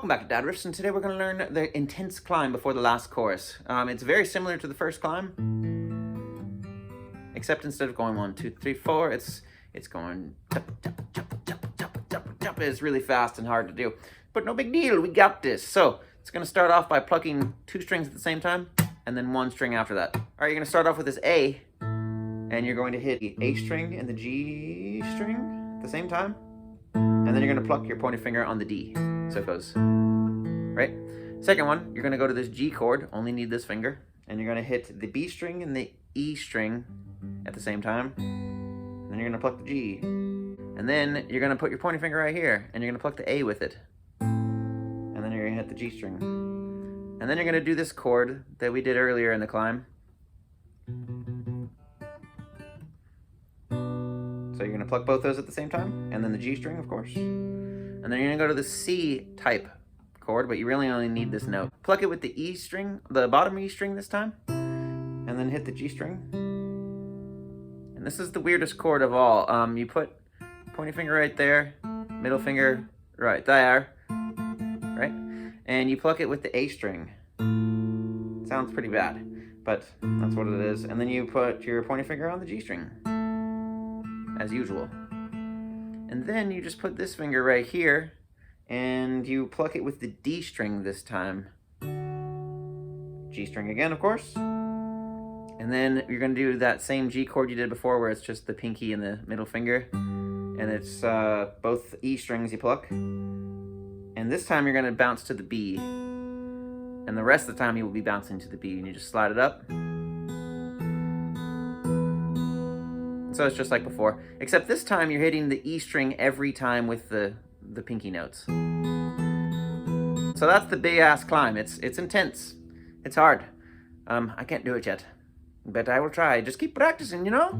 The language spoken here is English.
Welcome back to Dad Riffs, and today we're going to learn the intense climb before the last chorus. It's very similar to the first climb, except instead of going 1, 2, 3, 4, it's going tap, tap, tap, tap, tap, tap, tap. It's really fast and hard to do, but no big deal, we got this. So it's going to start off by plucking 2 strings at the same time, and then 1 string after that. All right, you're going to start off with this A, and you're going to hit the A string and the G string at the same time, and then you're going to pluck your pointer finger on the D. So it goes, right? Second one, you're going to go to this G chord, only need this finger, and you're going to hit the B string and the E string at the same time. And then you're going to pluck the G. And then you're going to put your pointer finger right here, and you're going to pluck the A with it. And then you're going to hit the G string. And then you're going to do this chord that we did earlier in the climb. So you're going to pluck both those at the same time, and then the G string, of course. And then you're going to go to the C type chord, but you really only need this note. Pluck it with the E string, the bottom E string this time, and then hit the G string. And this is the weirdest chord of all. You put pointing finger right there, middle finger right there, right? And you pluck it with the A string. Sounds pretty bad, but that's what it is. And then you put your pointing finger on the G string, as usual. And then you just put this finger right here, and you pluck it with the D string this time. G string again, of course. And then you're going to do that same G chord you did before, where it's just the pinky and the middle finger. And it's both E strings you pluck. And this time you're going to bounce to the B. And the rest of the time you will be bouncing to the B, and you just slide it up. So it's just like before, except this time you're hitting the E string every time with the pinky notes. So that's the big ass climb. It's intense. It's hard. I can't do it yet, but I will try. Just keep practicing, you know?